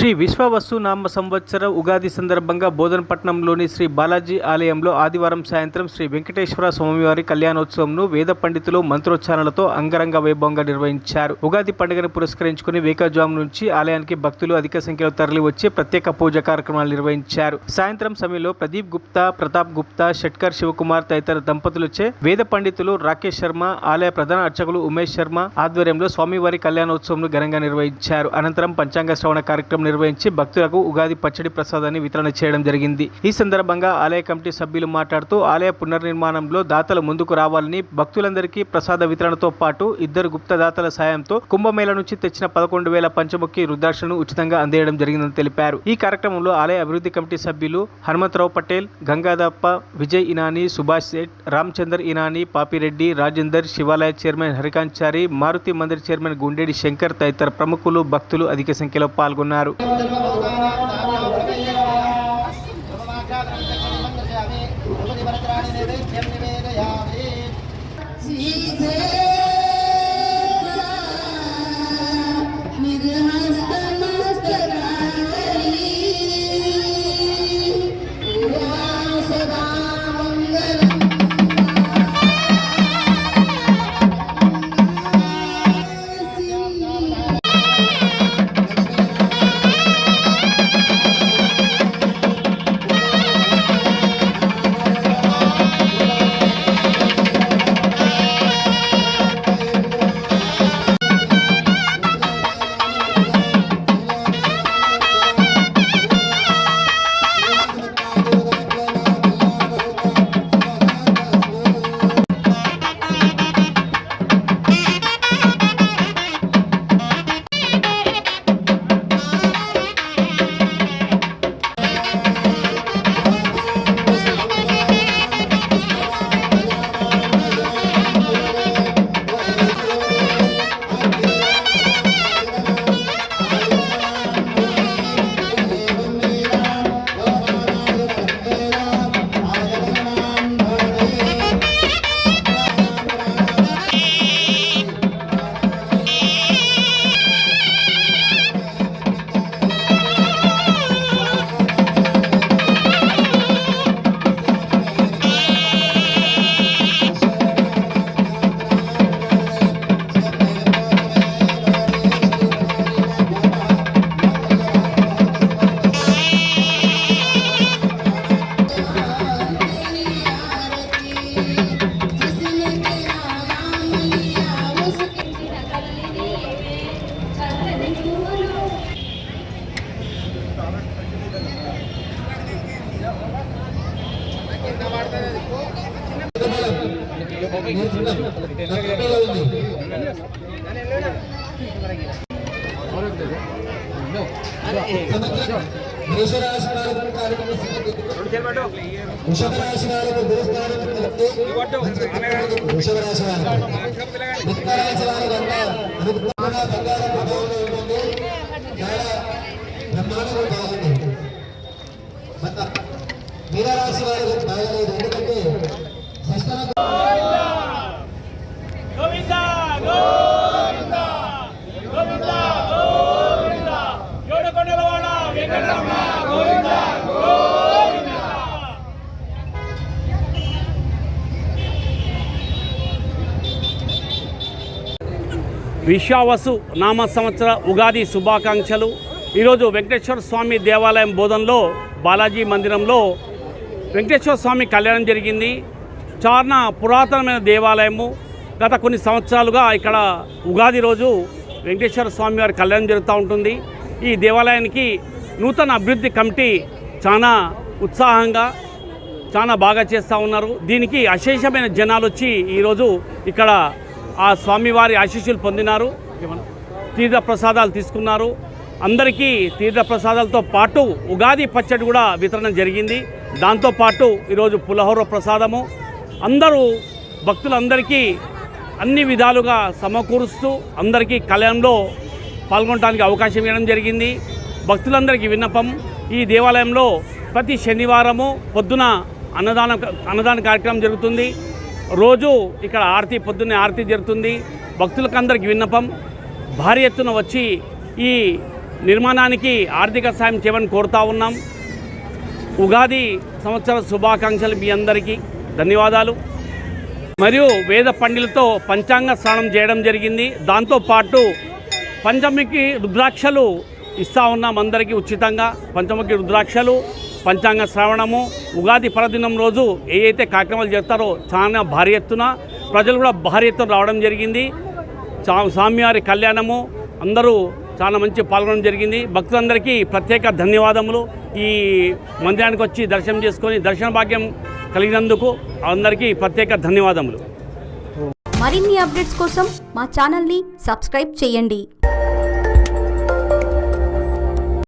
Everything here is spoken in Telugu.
శ్రీ విశ్వావసు నామ సంవత్సర ఉగాది సందర్భంగా బోధనపట్నంలోని శ్రీ బాలాజీ ఆలయంలో ఆదివారం సాయంత్రం శ్రీ వెంకటేశ్వర స్వామివారి కళ్యాణోత్సవంను వేద పండితులు మంత్రోచ్చారణలతో అంగరంగ వైభవంగా నిర్వహించారు. ఉగాది పండుగను పురస్కరించుకుని వేకువజాము నుంచి ఆలయానికి భక్తులు అధిక సంఖ్యలో తరలి వచ్చి ప్రత్యేక పూజా కార్యక్రమాలు నిర్వహించారు. సాయంత్రం సమయంలో ప్రదీప్ గుప్తా, ప్రతాప్ గుప్తా, షట్కర్ శివకుమార్ తదితర దంపతులచే వేద పండితులు రాకేష్ శర్మ, ఆలయ ప్రధాన అర్చకులు ఉమేష్ శర్మ ఆధ్వర్యంలో స్వామివారి కళ్యాణోత్సవంను ఘనంగా నిర్వహించారు. అనంతరం పంచాంగ శ్రవణ కార్యక్రమం నిర్వహించి భక్తులకు ఉగాది పచ్చడి ప్రసాదాన్ని వితరణ చేయడం జరిగింది. ఈ సందర్భంగా ఆలయ కమిటీ సభ్యులు మాట్లాడుతూ ఆలయ పునర్నిర్మాణంలో దాతలు ముందుకు రావాలని, భక్తులందరికీ ప్రసాద వితరణతో పాటు ఇద్దరు గుప్త దాతల సాయంతో కుంభమేళ నుంచి తెచ్చిన 11,000 పంచముఖి రుద్రాక్షను ఉచితంగా అందేయడం జరిగిందని తెలిపారు. ఈ కార్యక్రమంలో ఆలయ అభివృద్ధి కమిటీ సభ్యులు హనుమంతరావు పటేల్, గంగాదప్ప, విజయ్ ఇనానీ, సుభాష్ సేట్, రామచందర్ ఇనానీ, పాపిరెడ్డి, రాజేందర్, శివాలయ చైర్మన్ హరికాంచారి, మారుతి మందిర్ చైర్మన్ గుండేడి శంకర్ తదితర ప్రముఖులు, భక్తులు అధిక సంఖ్యలో పాల్గొన్నారు. మీనరాశి వారికి బాగలేదు. ఎందుకంటే విశ్వావసు నామ సంవత్సర ఉగాది శుభాకాంక్షలు. ఈరోజు వెంకటేశ్వర స్వామి దేవాలయం బోధనలో బాలాజీ మందిరంలో వెంకటేశ్వర స్వామి కళ్యాణం జరిగింది. చాలా పురాతనమైన దేవాలయము. గత కొన్ని సంవత్సరాలుగా ఇక్కడ ఉగాది రోజు వెంకటేశ్వర స్వామి వారి కళ్యాణం జరుగుతూ ఉంటుంది. ఈ దేవాలయానికి నూతన అభివృద్ధి కమిటీ చాలా ఉత్సాహంగా చాలా బాగా చేస్తూ ఉన్నారు. దీనికి అశేషమైన జనాలు వచ్చి ఈరోజు ఇక్కడ ఆ స్వామివారి ఆశీస్సులు పొందినారు, తీర్థ ప్రసాదాలు తీసుకున్నారు. అందరికీ తీర్థ ప్రసాదాలతో పాటు ఉగాది పచ్చడి కూడా వితరణ జరిగింది. దాంతోపాటు ఈరోజు పులిహోర ప్రసాదము అందరూ భక్తులందరికీ అన్ని విధాలుగా సమకూరుస్తూ అందరికీ కళ్యాణంలో పాల్గొనడానికి అవకాశం ఇవ్వడం జరిగింది. భక్తులందరికీ విన్నపం, ఈ దేవాలయంలో ప్రతి శనివారము పొద్దున అన్నదాన కార్యక్రమం జరుగుతుంది. రోజు ఇక్కడ ఆరతి, పొద్దున్నే ఆరతి జరుగుతుంది. భక్తులకు అందరికీ విన్నపం, భారీ ఎత్తున వచ్చి ఈ నిర్మాణానికి ఆర్థిక సాయం చేయమని కోరుతా ఉన్నాం. ఉగాది సంవత్సర శుభాకాంక్షలు మీ అందరికీ ధన్యవాదాలు. మరియు వేద పండితులతో పంచాంగ స్నానం చేయడం జరిగింది. దాంతోపాటు పంచముఖి రుద్రాక్షలు ఇస్తూ ఉన్నాం అందరికీ ఉచితంగా. పంచముఖి రుద్రాక్షలు, పంచాంగ శ్రవణము, ఉగాది పర్వదినం రోజు ఏవైతే కార్యక్రమాలు చేస్తారో చాలా భారీ ఎత్తున ప్రజలు కూడా భారీ ఎత్తున రావడం జరిగింది. స్వామివారి కళ్యాణము అందరూ చాలా మంచి పాల్గొనడం జరిగింది. భక్తులందరికీ ప్రత్యేక ధన్యవాదములు. ఈ మందిరానికి వచ్చి దర్శనం చేసుకొని దర్శన భాగ్యం కలిగినందుకు అందరికీ ప్రత్యేక ధన్యవాదములు. మరిన్ని అప్డేట్స్ కోసం మా ఛానల్ని సబ్స్క్రైబ్ చేయండి.